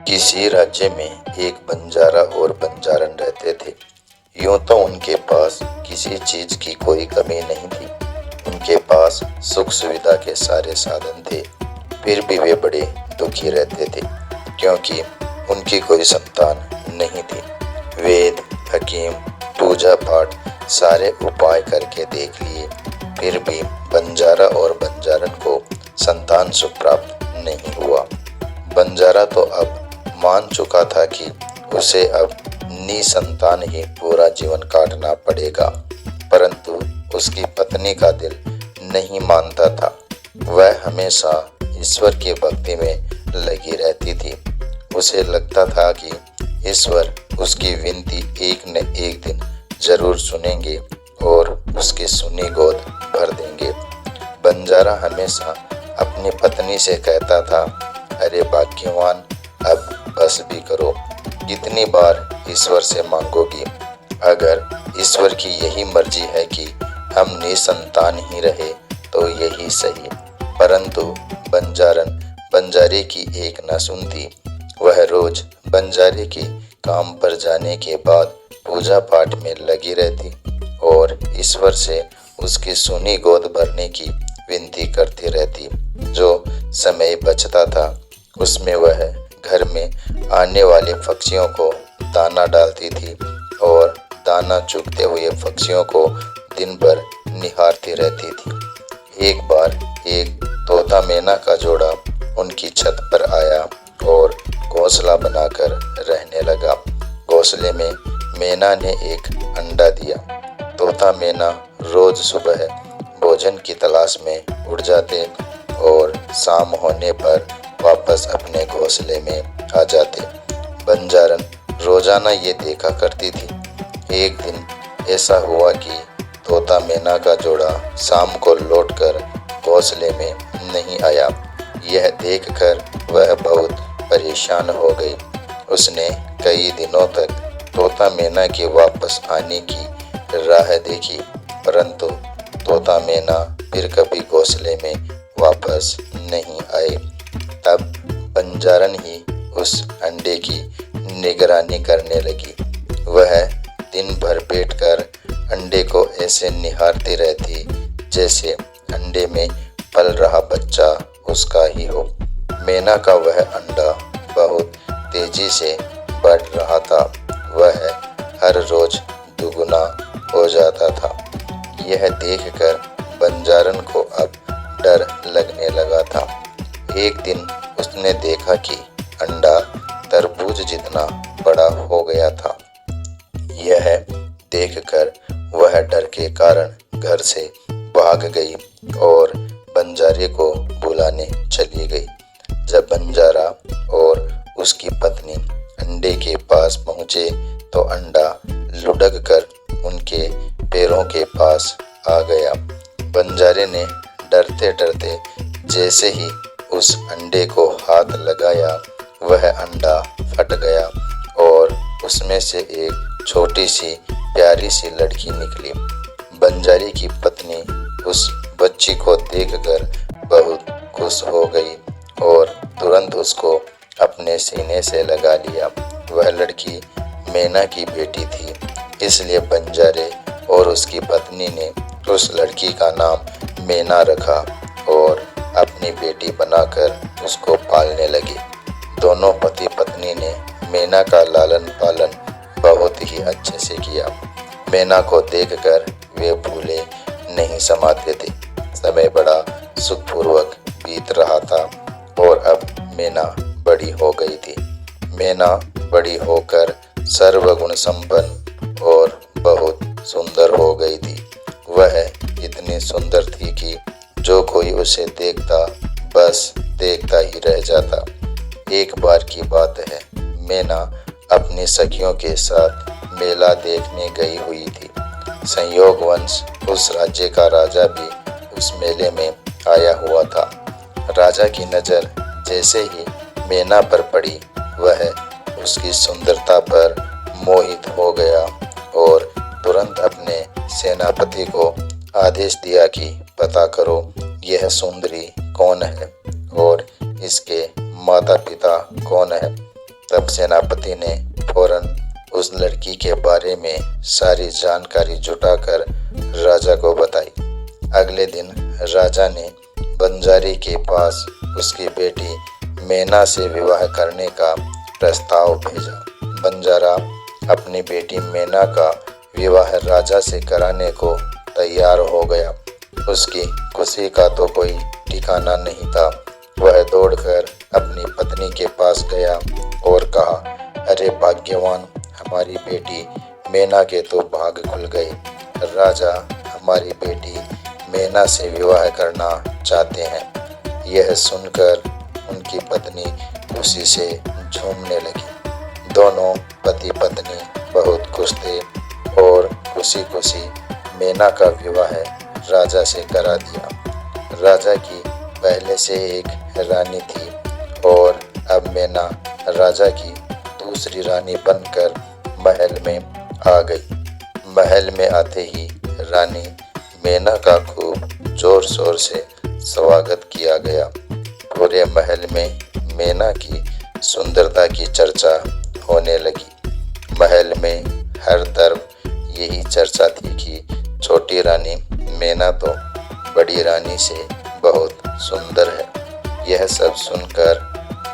किसी राज्य में एक बंजारा और बंजारन रहते थे। यूं तो उनके पास किसी चीज की कोई कमी नहीं थी। उनके पास सुख सुविधा के सारे साधन थे। फिर भी वे बड़े दुखी रहते थे क्योंकि उनकी कोई संतान नहीं थी। वेद, हकीम, पूजा पाठ सारे उपाय करके देख लिए, फिर भी बंजारा और बंजारन को संतान सुख प्राप्त नहीं हुआ। बंजारा तो अब मान चुका था कि उसे अब निसंतान ही पूरा जीवन काटना पड़ेगा, परंतु उसकी पत्नी का दिल नहीं मानता था। वह हमेशा ईश्वर की भक्ति में लगी रहती थी। उसे लगता था कि ईश्वर उसकी विनती एक न एक दिन जरूर सुनेंगे और उसकी सुनी गोद भर देंगे। बंजारा हमेशा अपनी पत्नी से कहता था, अरे भाग्यवान, अब बस भी करो। कितनी बार ईश्वर से मांगोगी? अगर ईश्वर की यही मर्जी है कि हम निसंतान ही रहे तो यही सही। परंतु बंजारन बंजारे की एक न सुनती। वह रोज बंजारे के काम पर जाने के बाद पूजा पाठ में लगी रहती और ईश्वर से उसकी सुनी गोद भरने की विनती करती रहती। जो समय बचता था उसमें वह घर में आने वाले पक्षियों को दाना डालती थी और दाना चुगते हुए पक्षियों को दिन भर निहारती रहती थी। एक बार एक तोता मैना का जोड़ा उनकी छत पर आया और घोंसला बनाकर रहने लगा। घोंसले में मैना ने एक अंडा दिया। तोता मैना रोज सुबह भोजन की तलाश में उड़ जाते और शाम होने पर वापस अपने घोंसले में आ जाते। बंजारन रोजाना ये देखा करती थी। एक दिन ऐसा हुआ कि तोता मैना का जोड़ा शाम को लौटकर घोंसले में नहीं आया। यह देखकर वह बहुत परेशान हो गई। उसने कई दिनों तक तोता मैना के वापस आने की राह देखी, परंतु तोता मैना फिर कभी घोंसले में वापस नहीं आए। तब बंजारन ही उस अंडे की निगरानी करने लगी। वह दिन भर बैठकर अंडे को ऐसे निहारती रहती जैसे अंडे में पल रहा बच्चा उसका ही हो। मैना का वह अंडा बहुत तेजी से बढ़ रहा था। वह हर रोज दुगुना हो जाता था। यह देखकर बंजारन को अब डर लगने लगा था। एक दिन उसने देखा कि अंडा तरबूज जितना बड़ा हो गया था। यह देखकर वह डर के कारण घर से भाग गई और बंजारे को बुलाने चली गई। जब बंजारा और उसकी पत्नी अंडे के पास पहुंचे तो अंडा लुढ़क कर उनके पैरों के पास आ गया। बंजारे ने डरते डरते जैसे ही उस अंडे को हाथ लगाया, वह अंडा फट गया और उसमें से एक छोटी सी प्यारी सी लड़की निकली। बंजारी की पत्नी उस बच्ची को देखकर बहुत खुश हो गई और तुरंत उसको अपने सीने से लगा लिया। वह लड़की मैना की बेटी थी, इसलिए बंजारे और उसकी पत्नी ने उस लड़की का नाम मैना रखा और अपनी बेटी बनाकर उसको पालने लगे। दोनों पति पत्नी ने मैना का लालन पालन बहुत ही अच्छे से किया। मैना को देखकर वे भूले नहीं समाते थे। समय बड़ा सुखपूर्वक बीत रहा था और अब मैना बड़ी हो गई थी। मैना बड़ी होकर सर्वगुण संपन्न और बहुत सुंदर हो गई थी। वह इतनी सुंदर थी कि जो कोई उसे देखता बस देखता ही रह जाता। एक बार की बात है, मैना अपनी सखियों के साथ मेला देखने गई हुई थी। संयोगवश उस राज्य का राजा भी उस मेले में आया हुआ था। राजा की नज़र जैसे ही मैना पर पड़ी, वह उसकी सुंदरता पर मोहित हो गया और तुरंत अपने सेनापति को आदेश दिया कि पता करो यह सुंदरी कौन है और इसके माता पिता कौन है। तब सेनापति ने फौरन उस लड़की के बारे में सारी जानकारी जुटाकर राजा को बताई। अगले दिन राजा ने बंजारी के पास उसकी बेटी मैना से विवाह करने का प्रस्ताव भेजा। बंजारा अपनी बेटी मैना का विवाह राजा से कराने को तैयार हो गया। उसकी खुशी का तो कोई ठिकाना नहीं था। वह दौड़कर अपनी पत्नी के पास गया और कहा, अरे भाग्यवान, हमारी बेटी मैना के तो भाग खुल गए। राजा हमारी बेटी मैना से विवाह करना चाहते हैं। यह सुनकर उनकी पत्नी खुशी से झूमने लगी। दोनों पति पत्नी बहुत खुश थे और खुशी खुशी मैना का विवाह राजा से करा दिया। राजा की पहले से एक रानी थी और अब मैना राजा की दूसरी रानी बनकर महल में आ गई। महल में आते ही रानी मैना का खूब जोर शोर से स्वागत किया गया। पूरे महल में मैना की सुंदरता की चर्चा होने लगी। महल में हर तरफ यही चर्चा थी कि छोटी रानी मैना तो बड़ी रानी से बहुत सुंदर है। यह सब सुनकर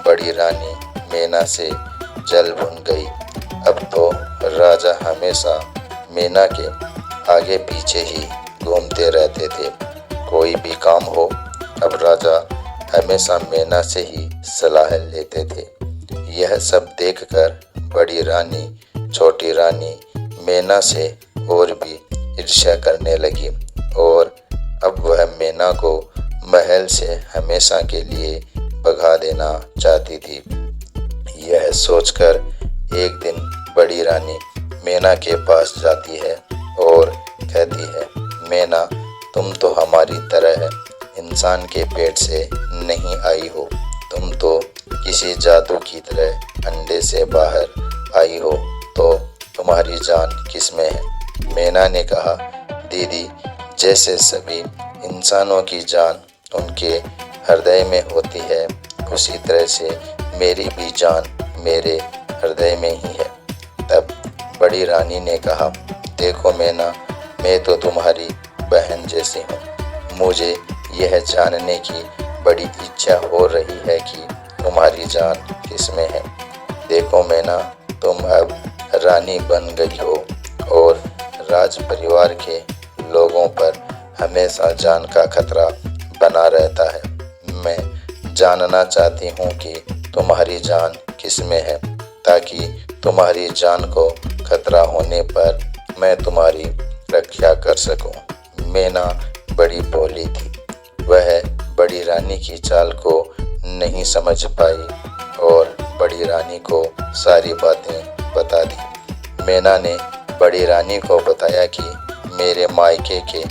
बड़ी रानी मैना से जल भुन गई। अब तो राजा हमेशा मैना के आगे पीछे ही घूमते रहते थे। कोई भी काम हो, अब राजा हमेशा मैना से ही सलाह लेते थे। यह सब देखकर बड़ी रानी छोटी रानी मैना से और भी ईर्ष्या करने लगी और अब वह मैना को महल से हमेशा के लिए भगा देना चाहती थी। यह सोचकर एक दिन बड़ी रानी मैना के पास जाती है और कहती है, मैना, तुम तो हमारी तरह इंसान के पेट से नहीं आई हो। तुम तो किसी जादू की तरह अंडे से बाहर आई हो, तो तुम्हारी जान किसमें है? मैना ने कहा, दीदी, जैसे सभी इंसानों की जान उनके हृदय में होती है, उसी तरह से मेरी भी जान मेरे हृदय में ही है। तब बड़ी रानी ने कहा, देखो मैना, मैं तो तुम्हारी बहन जैसी हूँ। मुझे यह जानने की बड़ी इच्छा हो रही है कि तुम्हारी जान किसमें है। देखो मैना, तुम अब रानी बन गई हो और राज परिवार के लोगों पर हमेशा जान का खतरा बना रहता है। मैं जानना चाहती हूँ कि तुम्हारी जान किसमें है, ताकि तुम्हारी जान को खतरा होने पर मैं तुम्हारी रक्षा कर सकूं। मैना बड़ी भोली थी। वह बड़ी रानी की चाल को नहीं समझ पाई और बड़ी रानी को सारी बातें बता दी। मैना ने बड़ी रानी को बताया कि मेरे मायके के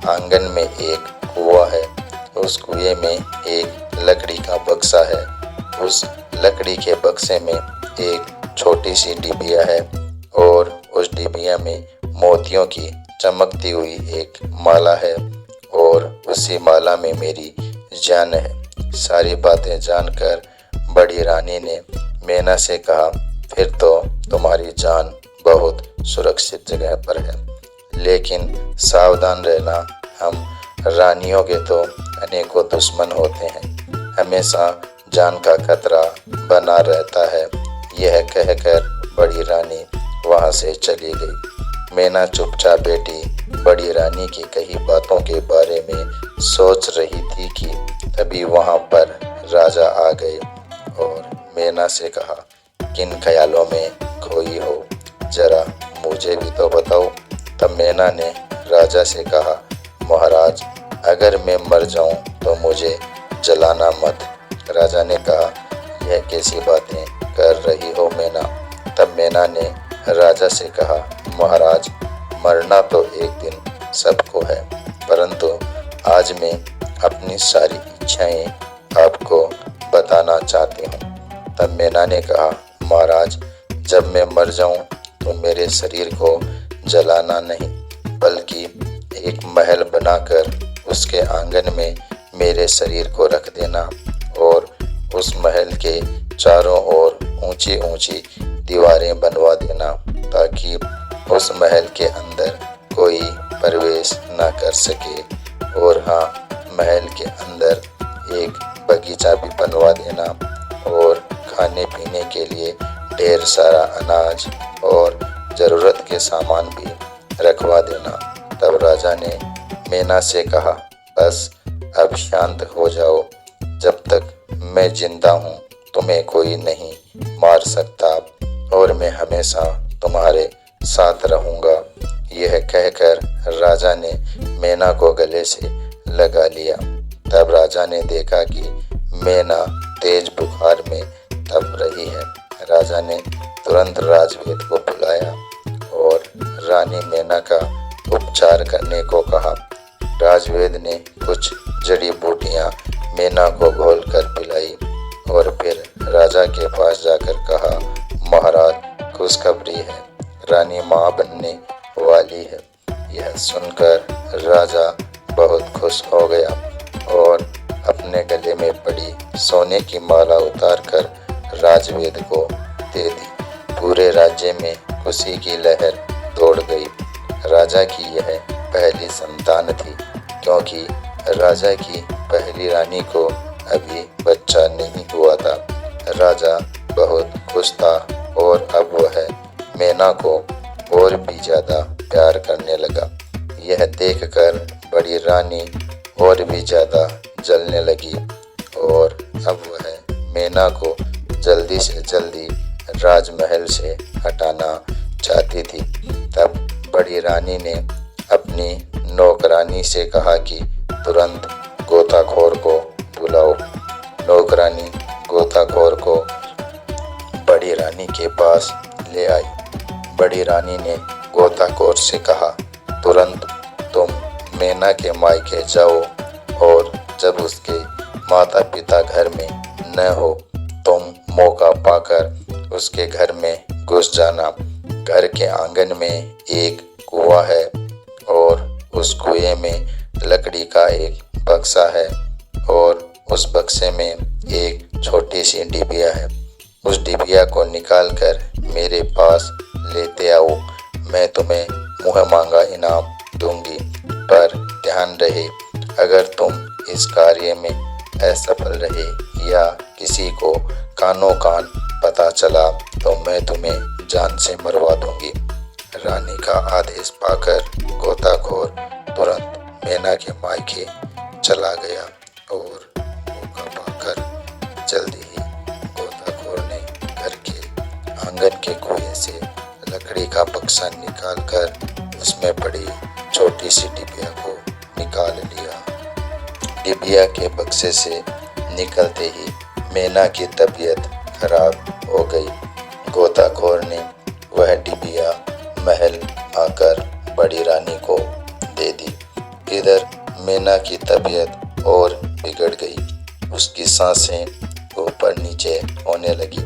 आंगन में एक कुआं है। उस कुएं में एक लकड़ी का बक्सा है। उस लकड़ी के बक्से में एक छोटी सी डिबिया है और उस डिबिया में मोतियों की चमकती हुई एक माला है और उसी माला में मेरी जान है। सारी बातें जानकर बड़ी रानी ने मैना से कहा, फिर तो तुम्हारी जान बहुत सुरक्षित जगह पर है, लेकिन सावधान रहना, हम रानियों के तो अनेकों दुश्मन होते हैं, हमेशा जान का खतरा बना रहता है। यह कहकर बड़ी रानी वहां से चली गई। मैना चुपचाप बेटी बड़ी रानी की कही बातों के बारे में सोच रही थी कि तभी वहां पर राजा आ गए और मैना से कहा, किन ख्यालों में खोई हो, जरा मुझे भी तो बताओ। तब मैना ने राजा से कहा, महाराज, अगर मैं मर जाऊं तो मुझे जलाना मत। राजा ने कहा, यह कैसी बातें कर रही हो मैना? तब मैना ने राजा से कहा, महाराज, मरना तो एक दिन सबको है, परंतु आज मैं अपनी सारी इच्छाएं आपको बताना चाहती हूँ। तब मैना ने कहा, महाराज, जब मैं मर जाऊं तो मेरे शरीर को जलाना नहीं, बल्कि एक महल बनाकर उसके आंगन में मेरे शरीर को रख देना और उस महल के चारों ओर ऊंची ऊंची दीवारें बनवा देना ताकि उस महल के अंदर कोई प्रवेश न कर सके। और हाँ, महल के अंदर एक बगीचा भी बनवा देना और खाने पीने के लिए ढेर सारा अनाज और ज़रूरत के सामान भी रखवा देना। तब राजा ने मैना से कहा, बस अब शांत हो जाओ, जब तक मैं जिंदा हूँ तुम्हें कोई नहीं मार सकता और मैं हमेशा तुम्हारे साथ रहूँगा। यह कहकर राजा ने मैना को गले से लगा लिया। तब राजा ने देखा कि मैना तेज बुखार में तप रही है। राजा ने तुरंत राजवेद को बुलाया और रानी मैना का उपचार करने को कहा। राजवेद ने कुछ जड़ी बूटियां मैना को घोलकर पिलाई और फिर राजा के पास जाकर कहा, महाराज, खुशखबरी है, रानी माँ बनने वाली है। यह सुनकर राजा बहुत खुश हो गया और अपने गले में पड़ी सोने की माला उतारकर राजवेद को दे दी। पूरे राज्य में खुशी की लहर दौड़ गई। राजा की यह पहली संतान थी, क्योंकि राजा की पहली रानी को अभी बच्चा नहीं हुआ था। राजा बहुत खुश था और अब वह मैना को और भी ज्यादा प्यार करने लगा। यह देखकर बड़ी रानी और भी ज्यादा जलने लगी और अब वह मैना को जल्दी से जल्दी राजमहल से हटाना चाहती थी। तब बड़ी रानी ने अपनी नौकरानी से कहा कि तुरंत गोताखोर को बुलाओ। नौकरानी गोताखोर को बड़ी रानी के पास ले आई। बड़ी रानी ने गोताखोर से कहा, तुरंत तुम मैना के मायके जाओ और जब उसके माता पिता घर में न हो, तुम मौका पाकर उसके घर में घुस जाना। घर के आंगन में एक कुआं है और उस कुएं में लकड़ी का एक बक्सा है और उस बक्से में एक छोटी सी डिबिया है। उस डिबिया को निकाल कर मेरे पास लेते आओ। मैं तुम्हें मुँह मांगा इनाम दूंगी, पर ध्यान रहे, अगर तुम इस कार्य में असफल रहे या किसी को कानों कान पता चला तो मैं तुम्हें जान से मरवा दूंगी। रानी का आदेश पाकर गोताखोर तुरंत मैना के मायके चला गया और मौका पाकर जल्दी ही गोताखोर ने घर के आंगन के कुएं से लकड़ी का बक्सा निकालकर उसमें पड़ी छोटी सी डिबिया को निकाल लिया। डिबिया के बक्से से निकलते ही मैना की तबीयत खराब हो गई। गोताखोर ने वह डिबिया महल आकर बड़ी रानी को दे दी। इधर मैना की तबीयत और बिगड़ गई। उसकी सांसें ऊपर नीचे होने लगी।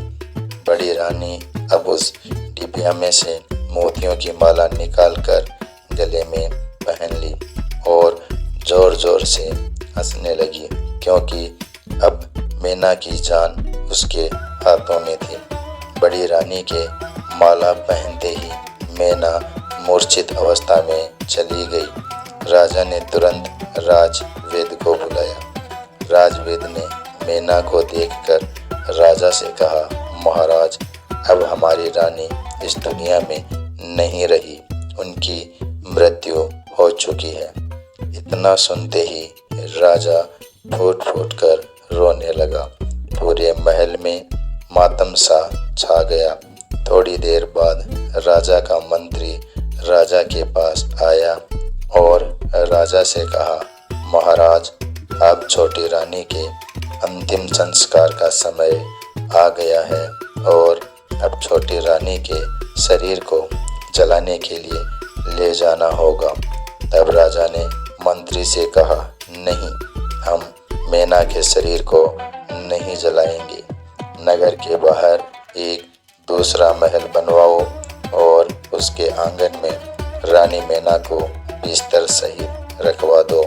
बड़ी रानी अब उस डिबिया में से मोतियों की माला निकालकर गले में पहन ली और जोर जोर से हंसने लगी, क्योंकि अब मैना की जान उसके हाथों में थी। बड़ी रानी के माला पहनते ही मैना मूर्छित अवस्था में चली गई। राजा ने तुरंत राजवेद को बुलाया। राजवेद ने मैना को देखकर राजा से कहा, महाराज, अब हमारी रानी इस दुनिया में नहीं रही, उनकी मृत्यु हो चुकी है। इतना सुनते ही राजा फूट फूट कर रोने लगा। पूरे महल में मातम सा छा गया। थोड़ी देर बाद राजा का मंत्री राजा के पास आया और राजा से कहा, महाराज, अब छोटी रानी के अंतिम संस्कार का समय आ गया है और अब छोटी रानी के शरीर को जलाने के लिए ले जाना होगा। तब राजा ने मंत्री से कहा, नहीं, हम मैना के शरीर को नहीं जलाएंगे। नगर के बाहर एक दूसरा महल बनवाओ और उसके आंगन में रानी मैना को बिस्तर सहित रखवा दो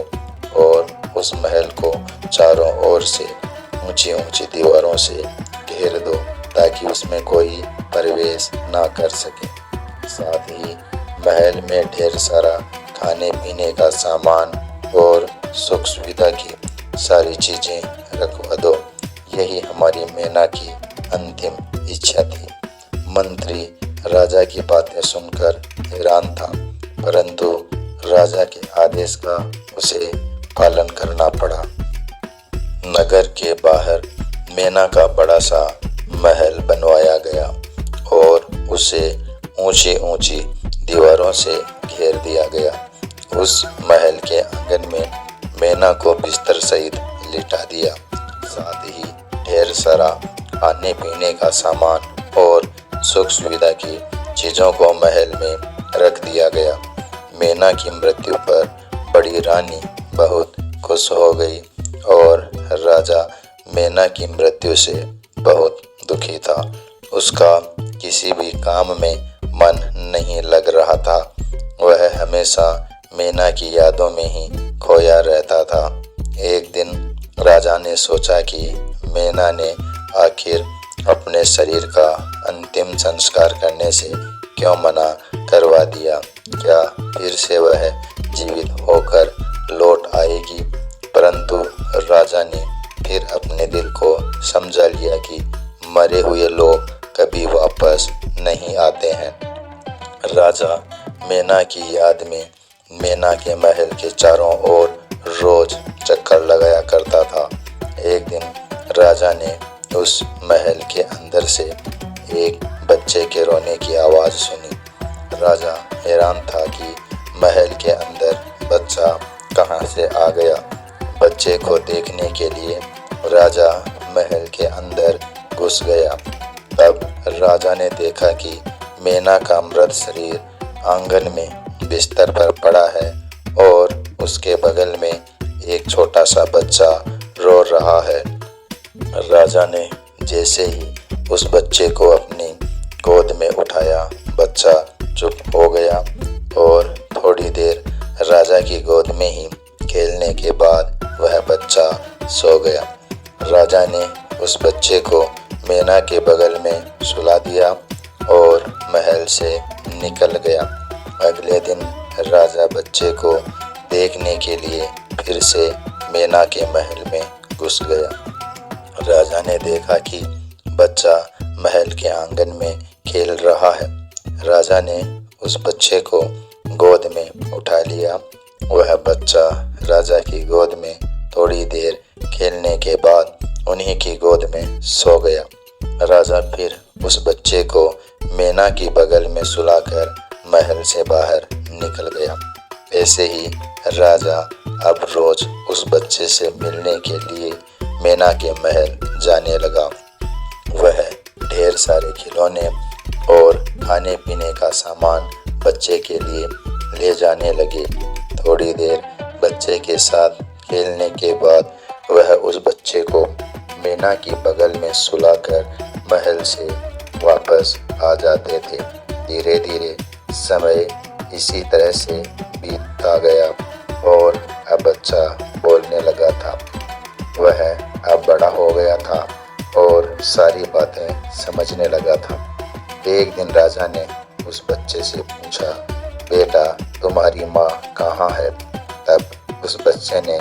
और उस महल को चारों ओर से ऊंची ऊंची दीवारों से घेर दो ताकि उसमें कोई प्रवेश ना कर सके। साथ ही महल में ढेर सारा खाने पीने का सामान और सुख सुविधा की सारी चीजें रखवा दो। यही हमारी मैना की अंतिम इच्छा थी। मंत्री राजा की बातें सुनकर हैरान था, परंतु राजा के आदेश का उसे पालन करना पड़ा। नगर के बाहर मैना का बड़ा सा महल बनवाया गया और उसे ऊंची ऊंची दीवारों से घेर दिया गया। उस महल के आंगन में मैना को बिस्तर सहित लिटा दिया। साथ ही ढेर सारा खाने पीने का सामान और सुख सुविधा की चीजों को महल में रख दिया गया। मैना की मृत्यु पर बड़ी रानी बहुत खुश हो गई और राजा मैना की मृत्यु से बहुत दुखी था। उसका किसी भी काम में मन नहीं लग रहा था। वह हमेशा मैना की यादों में ही खोया रहता था। एक दिन राजा ने सोचा कि मैना ने आखिर अपने शरीर का अंतिम संस्कार करने से क्यों मना करवा दिया। क्या फिर से वह जीवित होकर लौट आएगी? परंतु राजा ने फिर अपने दिल को समझा लिया कि मरे हुए लोग कभी वापस नहीं आते हैं। राजा मैना की याद में मैना के महल के चारों ओर रोज चक्कर लगाया करता था। एक दिन राजा ने उस महल के अंदर से एक बच्चे के रोने की आवाज सुनी। राजा हैरान था कि महल के अंदर बच्चा कहां से आ गया। बच्चे को देखने के लिए राजा महल के अंदर घुस गया। तब राजा ने देखा कि मैना का मृत शरीर आंगन में बिस्तर पर पड़ा है और उसके बगल में एक छोटा सा बच्चा रो रहा है। राजा ने जैसे ही उस बच्चे को अपनी गोद में उठाया, बच्चा चुप हो गया और थोड़ी देर राजा की गोद में ही खेलने के बाद वह बच्चा सो गया। राजा ने उस बच्चे को मैना के बगल में सुला दिया और महल से निकल गया। अगले दिन राजा बच्चे को देखने के लिए फिर से मैना के महल में घुस गया। राजा ने देखा कि बच्चा महल के आंगन में खेल रहा है। राजा ने उस बच्चे को गोद में उठा लिया। वह बच्चा राजा की गोद में थोड़ी देर खेलने के बाद उन्हीं की गोद में सो गया। राजा फिर उस बच्चे को मैना की बगल में सुलाकर महल से बाहर निकल गया। ऐसे ही राजा अब रोज उस बच्चे से मिलने के लिए मैना के महल जाने लगा। वह ढेर सारे खिलौने और खाने पीने का सामान बच्चे के लिए ले जाने लगे। थोड़ी देर बच्चे के साथ खेलने के बाद वह उस बच्चे को मैना की बगल में सुलाकर महल से वापस आ जाते थे। धीरे धीरे समय इसी तरह से बीतता गया और अब बच्चा बोलने लगा था। वह अब बड़ा हो गया था और सारी बातें समझने लगा था। एक दिन राजा ने उस बच्चे से पूछा, बेटा तुम्हारी माँ कहाँ है? तब उस बच्चे ने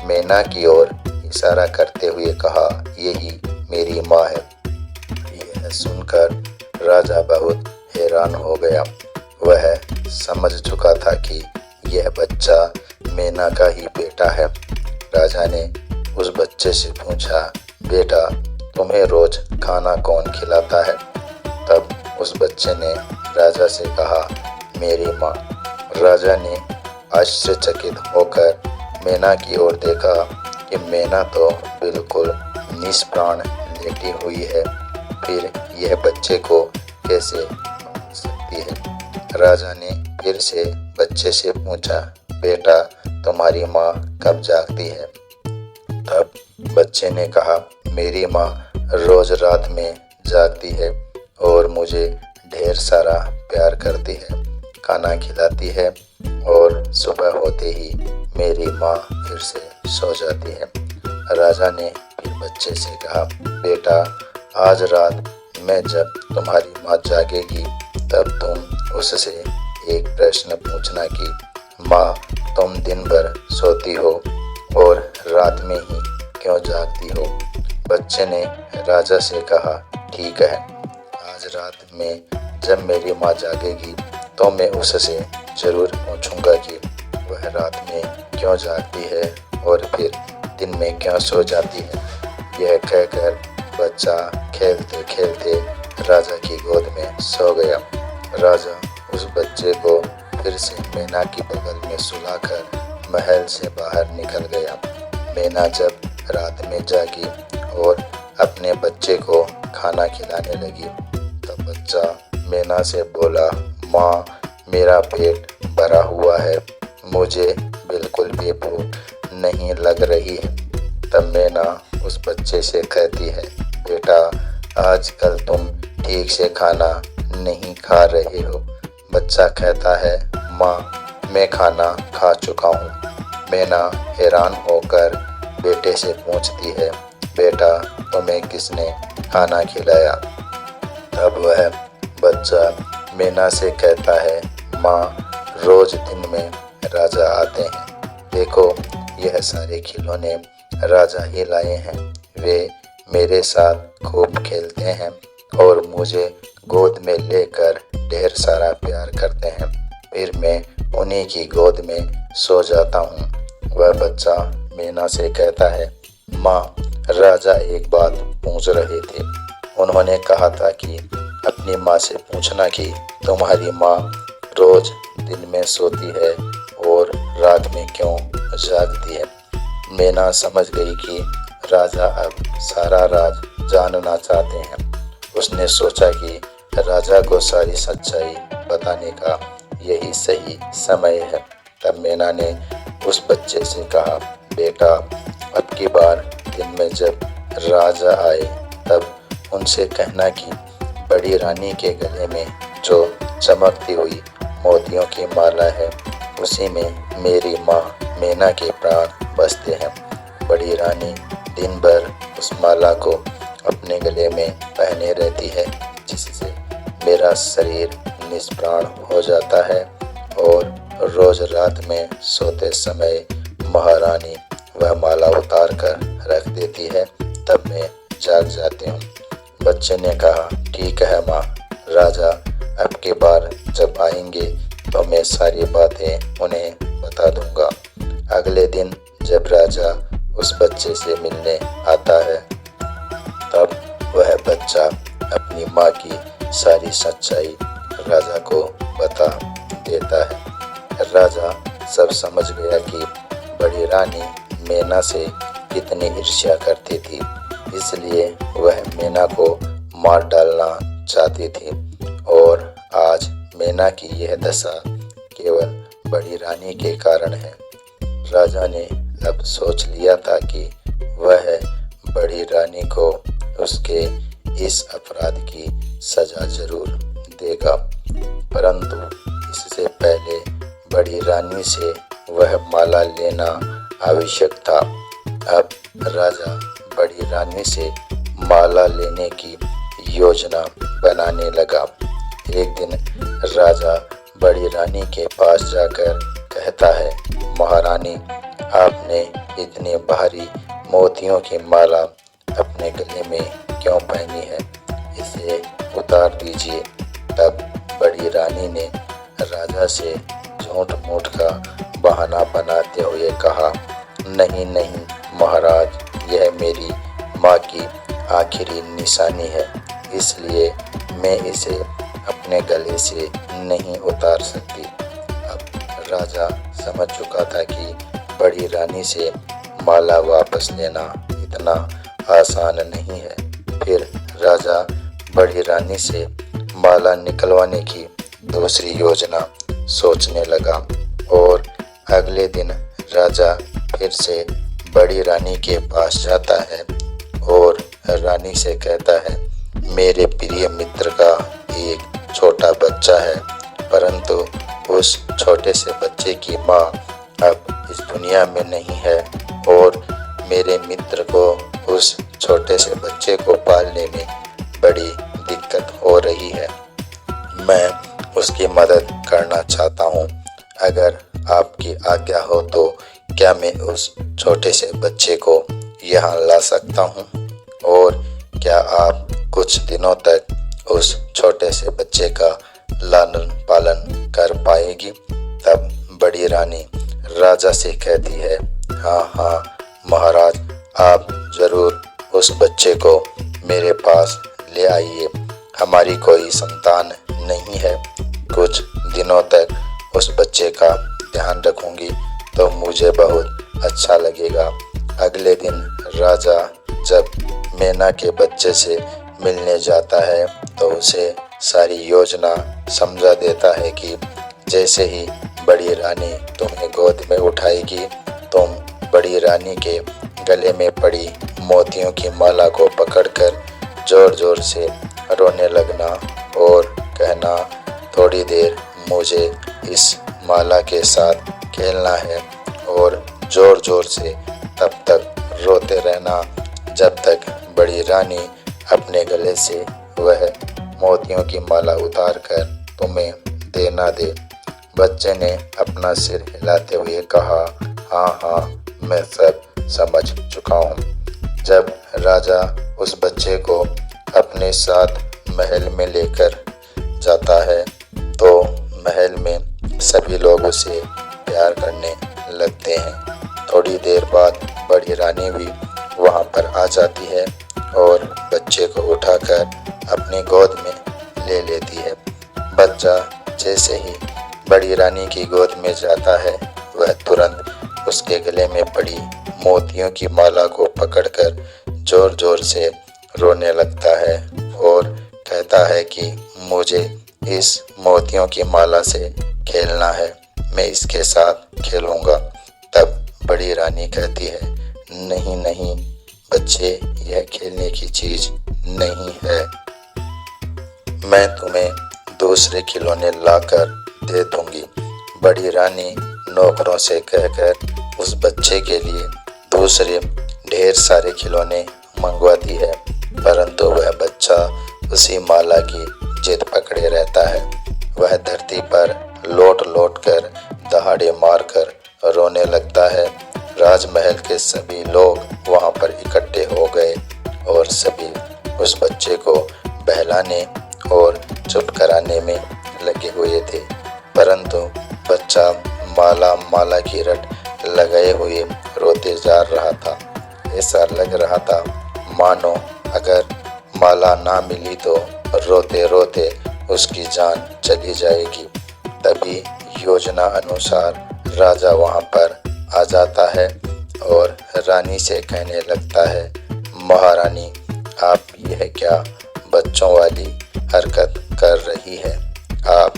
मैना की ओर इशारा करते हुए कहा, यही मेरी माँ है। यह सुनकर राजा बहुत हैरान हो गया। वह समझ चुका था कि यह बच्चा मैना का ही बेटा है। राजा ने उस बच्चे से पूछा, बेटा तुम्हें रोज खाना कौन खिलाता है? तब उस बच्चे ने राजा से कहा, मेरी माँ। राजा ने आश्चर्यचकित होकर मैना की ओर देखा कि मैना तो बिल्कुल निष्प्राण लेटी हुई है, फिर यह बच्चे को कैसे मार सकती है? राजा ने फिर से बच्चे से पूछा, बेटा तुम्हारी माँ कब जागती है? तब बच्चे ने कहा, मेरी माँ रोज रात में जागती है और मुझे ढेर सारा प्यार करती है, खाना खिलाती है और सुबह होते ही मेरी माँ फिर से सो जाती है। राजा ने फिर बच्चे से कहा, बेटा आज रात में जब तुम्हारी माँ जागेगी तब तुम उससे एक प्रश्न पूछना कि माँ, तुम दिन भर सोती हो और रात में ही क्यों जागती हो? बच्चे ने राजा से कहा, ठीक है, आज रात में जब मेरी माँ जागेगी तो मैं उससे जरूर पूछूंगा कि वह रात में क्यों जागती है और फिर दिन में क्यों सो जाती है। यह कहकर बच्चा खेलते खेलते राजा की गोद में सो गया। राजा उस बच्चे को फिर से मैना की बगल में सुलाकर महल से बाहर निकल गया। मैना जब रात में जागी और अपने बच्चे को खाना खिलाने लगी तब बच्चा मैना से बोला, माँ, मेरा पेट भरा हुआ है, मुझे बिल्कुल भी भूख नहीं लग रही है। तब मैना उस बच्चे से कहती है, बेटा, आजकल तुम ठीक से खाना नहीं खा रहे हो। बच्चा कहता है, माँ, मैं खाना खा चुका हूँ। मैना हैरान होकर बेटे से पूछती है, बेटा, तुम्हें किसने खाना खिलाया? तब वह बच्चा मैना से कहता है, माँ, रोज दिन में राजा आते हैं, देखो यह सारे खिलौने राजा ही लाए हैं। वे मेरे साथ खूब खेलते हैं और मुझे गोद में लेकर ढेर सारा प्यार करते हैं, फिर मैं उन्हीं की गोद में सो जाता हूँ। वह बच्चा मैना से कहता है, माँ, राजा एक बात पूछ रहे थे। उन्होंने कहा था कि अपनी माँ से पूछना कि तुम्हारी माँ रोज दिन में सोती है और रात में क्यों जागती है। मैना समझ गई कि राजा अब सारा राज जानना चाहते हैं। उसने सोचा कि राजा को सारी सच्चाई बताने का यही सही समय है। तब मैना ने उस बच्चे से कहा, बेटा, अब की बार दिन में जब राजा आए तब उनसे कहना कि बड़ी रानी के गले में जो चमकती हुई मोतियों की माला है उसी में मेरी माँ मैना के प्राण बसते हैं। बड़ी रानी दिन भर उस माला को अपने गले में पहने रहती है, जिससे मेरा शरीर निष्प्राण हो जाता है और रोज रात में सोते समय महारानी वह माला उतार कर रख देती है, तब मैं जाग जाती हूँ। बच्चे ने कहा, ठीक है माँ, राजा अब की बार जब आएंगे तो मैं सारी बातें उन्हें बता दूंगा। अगले दिन जब राजा उस बच्चे से मिलने आता है तब वह बच्चा अपनी माँ की सारी सच्चाई राजा को बता देता है। राजा सब समझ गया कि बड़ी रानी मैना से कितनी ईर्ष्या करती थी, इसलिए वह मैना को मार डालना चाहती थी और आज मैना की यह दशा केवल बड़ी रानी के कारण है। राजा ने अब सोच लिया था कि वह बड़ी रानी को उसके इस अपराध की सजा जरूर देगा, परंतु इससे पहले बड़ी रानी से वह माला लेना आवश्यक था। अब राजा बड़ी रानी से माला लेने की योजना बनाने लगा। एक दिन राजा बड़ी रानी के पास जाकर कहता है, महारानी, आपने इतनी भारी मोतियों की माला अपने गले में क्यों पहनी है? इसे उतार दीजिए। तब बड़ी रानी ने राजा से झूठ मूठ का बहाना बनाते हुए कहा, नहीं नहीं महाराज, यह मेरी माँ की आखिरी निशानी है, इसलिए मैं इसे अपने गले से नहीं उतार सकती। अब राजा समझ चुका था कि बड़ी रानी से माला वापस लेना इतना आसान नहीं है। फिर राजा बड़ी रानी से माला निकलवाने की दूसरी योजना सोचने लगा और अगले दिन राजा फिर से बड़ी रानी के पास जाता है और रानी से कहता है, मेरे प्रिय मित्र का एक छोटा बच्चा है, परंतु उस छोटे से बच्चे की माँ अब इस दुनिया में नहीं है और मेरे मित्र को उस छोटे से बच्चे को पालने में बड़ी रही है। मैं उसकी मदद करना चाहता हूँ। अगर आपकी आज्ञा हो तो क्या मैं उस छोटे से बच्चे को यहाँ ला सकता हूँ? और क्या आप कुछ दिनों तक उस छोटे से बच्चे का लालन पालन कर पाएगी? तब बड़ी रानी राजा से कहती है, हाँ हाँ महाराज, आप जरूर उस बच्चे को मेरे पास ले आइए। हमारी कोई संतान नहीं है। कुछ दिनों तक उस बच्चे का ध्यान रखूंगी तो मुझे बहुत अच्छा लगेगा। अगले दिन राजा जब मैना के बच्चे से मिलने जाता है तो उसे सारी योजना समझा देता है कि जैसे ही बड़ी रानी तुम्हें गोद में उठाएगी, तुम बड़ी रानी के गले में पड़ी मोतियों की माला को पकड़कर जोर जोर से रोने लगना और कहना, थोड़ी देर मुझे इस माला के साथ खेलना है, और जोर जोर से तब तक रोते रहना जब तक बड़ी रानी अपने गले से वह मोतियों की माला उतार कर तुम्हें दे ना दे। बच्चे ने अपना सिर हिलाते हुए कहा, हाँ हाँ मैं सब समझ चुका हूँ। जब राजा उस बच्चे को अपने साथ महल में लेकर जाता है तो महल में सभी लोग उसे प्यार करने लगते हैं। थोड़ी देर बाद बड़ी रानी भी वहाँ पर आ जाती है और बच्चे को उठाकर अपनी गोद में ले लेती है। बच्चा जैसे ही बड़ी रानी की गोद में जाता है, वह तुरंत उसके गले में पड़ी मोतियों की माला को पकड़कर जोर जोर से रोने लगता है और कहता है कि मुझे इस मोतियों की माला से खेलना है, मैं इसके साथ खेलूंगा। तब बड़ी रानी कहती है, नहीं नहीं बच्चे, यह खेलने की चीज नहीं है। मैं तुम्हें दूसरे खिलौने लाकर दे दूंगी। बड़ी रानी नौकरों से कहकर उस बच्चे के लिए दूसरे ढेर सारे खिलौने मंगवाती है, परंतु वह बच्चा उसी माला की जिद पकड़े रहता है। वह धरती पर लौट लौट कर दहाड़े मारकर रोने लगता है। राजमहल के सभी लोग वहां पर इकट्ठे हो गए और सभी उस बच्चे को बहलाने और चुप कराने में लगे हुए थे, परंतु बच्चा माला की रट लगाए हुए रोते जा रहा था। ऐसा लग रहा था मानो अगर माला ना मिली तो रोते रोते उसकी जान चली जाएगी। तभी योजना अनुसार राजा वहां पर आ जाता है और रानी से कहने लगता है, महारानी आप यह क्या बच्चों वाली हरकत कर रही है? आप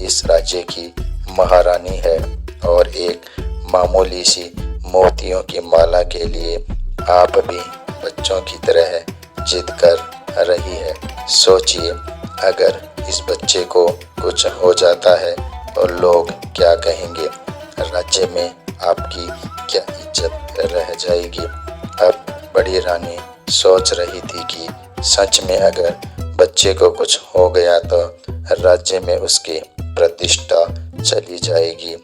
इस राज्य की महारानी है और एक मामूली सी मोतियों की माला के लिए आप भी बच्चों की तरह जिद कर रही है। सोचिए, अगर इस बच्चे को कुछ हो जाता है तो लोग क्या कहेंगे? राज्य में आपकी क्या इज्जत रह जाएगी? अब बड़ी रानी सोच रही थी कि सच में अगर बच्चे को कुछ हो गया तो राज्य में उसकी प्रतिष्ठा चली जाएगी।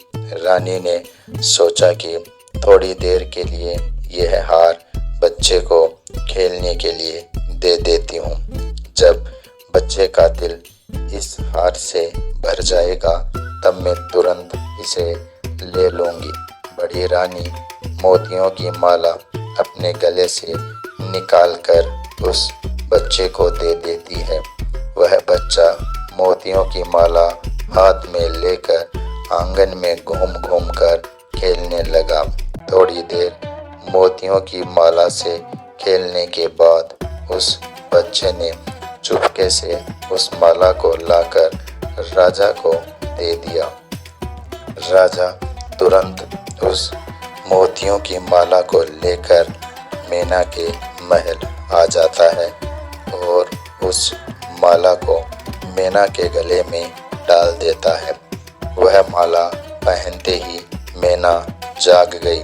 रानी ने सोचा कि थोड़ी देर के लिए यह हार बच्चे को खेलने के लिए दे देती हूँ। जब बच्चे का दिल इस हार से भर जाएगा तब मैं तुरंत इसे ले लूंगी। बड़ी रानी मोतियों की माला अपने गले से निकालकर उस बच्चे को दे देती है। वह बच्चा मोतियों की माला हाथ में लेकर आंगन में घूम घूम कर खेलने लगा। थोड़ी देर मोतियों की माला से खेलने के बाद उस बच्चे ने चुपके से उस माला को लाकर राजा को दे दिया। राजा तुरंत उस मोतियों की माला को लेकर मैना के महल आ जाता है और उस माला को मैना के गले में डाल देता है। वह माला पहनते ही मैना जाग गई।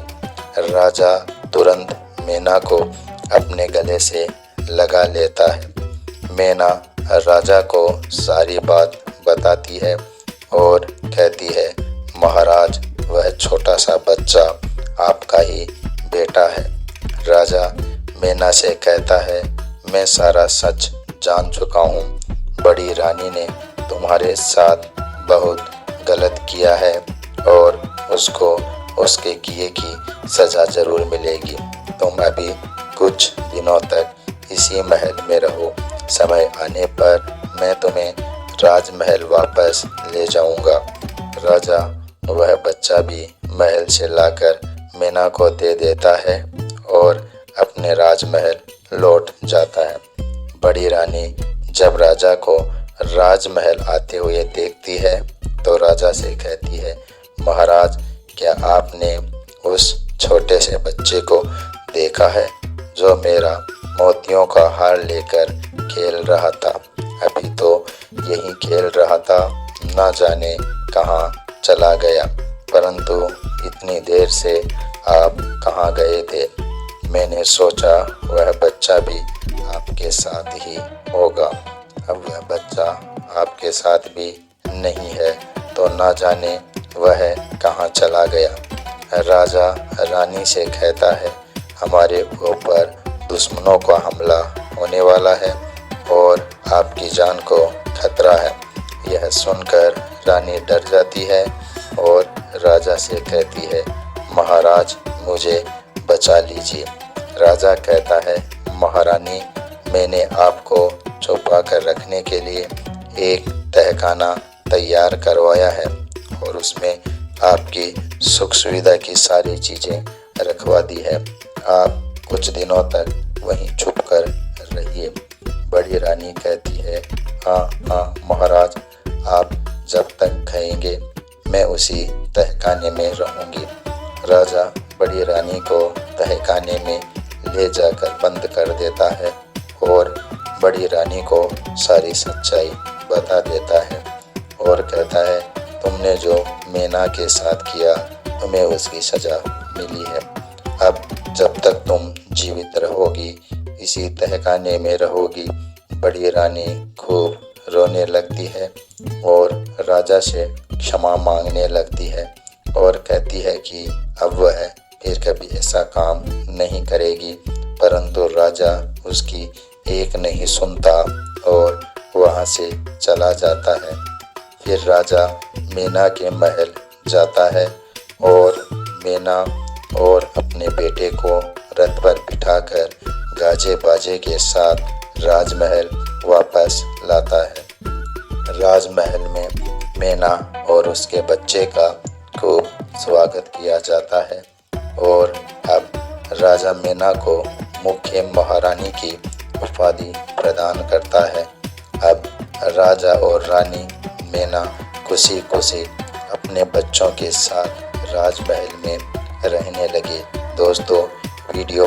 राजा तुरंत मैना को अपने गले से लगा लेता है। मैना राजा को सारी बात बताती है और कहती है, महाराज वह छोटा सा बच्चा आपका ही बेटा है। राजा मीना से कहता है, मैं सारा सच जान चुका हूँ। बड़ी रानी ने तुम्हारे साथ बहुत गलत किया है और उसको उसके किए की सज़ा ज़रूर मिलेगी। तुम अभी कुछ दिनों तक इसी महल में रहो। समय आने पर मैं तुम्हें राजमहल वापस ले जाऊंगा। राजा वह बच्चा भी महल से लाकर मीना को दे देता है और अपने राजमहल लौट जाता है। बड़ी रानी जब राजा को राजमहल आते हुए देखती है तो राजा से कहती है, महाराज क्या आपने उस छोटे से बच्चे को देखा है जो मेरा मोतियों का हार लेकर खेल रहा था? अभी तो यही खेल रहा था, ना जाने कहाँ चला गया, परंतु इतनी देर से आप कहाँ गए थे? मैंने सोचा वह बच्चा भी आपके साथ ही होगा। अब वह बच्चा आपके साथ भी नहीं है तो ना जाने वह कहाँ चला गया। राजा रानी से कहता है, हमारे ऊपर दुश्मनों का हमला होने वाला है और आपकी जान को खतरा है। यह सुनकर रानी डर जाती है और राजा से कहती है, महाराज मुझे बचा लीजिए। राजा कहता है, महारानी मैंने आपको छुपा कर रखने के लिए एक तहखाना तैयार करवाया है और उसमें आपकी सुख सुविधा की सारी चीज़ें रखवा दी है। आप कुछ दिनों तक वहीं छुप कर रहिए। बड़ी रानी कहती है, हाँ महाराज, आप जब तक कहेंगे मैं उसी तहखाने में रहूंगी। राजा बड़ी रानी को तहखाने में ले जाकर बंद कर देता है और बड़ी रानी को सारी सच्चाई बता देता है और कहता है, तुमने जो मीना के साथ किया तुम्हें उसकी सज़ा मिली है। अब जब तक तुम जीवित रहोगी इसी तहखाने में रहोगी। बड़ी रानी खूब रोने लगती है और राजा से क्षमा मांगने लगती है और कहती है कि अब वह फिर कभी ऐसा काम नहीं करेगी, परंतु राजा उसकी एक नहीं सुनता और वहाँ से चला जाता है। फिर राजा मीना के महल जाता है और मीना और अपने बेटे को रथ पर बिठाकर गाजे बाजे के साथ राजमहल वापस लाता है। राजमहल में मीना और उसके बच्चे का खूब स्वागत किया जाता है और अब राजा मीना को मुख्य महारानी की उपाधि प्रदान करता है। अब राजा और रानी मीना खुशी खुशी अपने बच्चों के साथ राजमहल में रहने लगे। दोस्तों वीडियो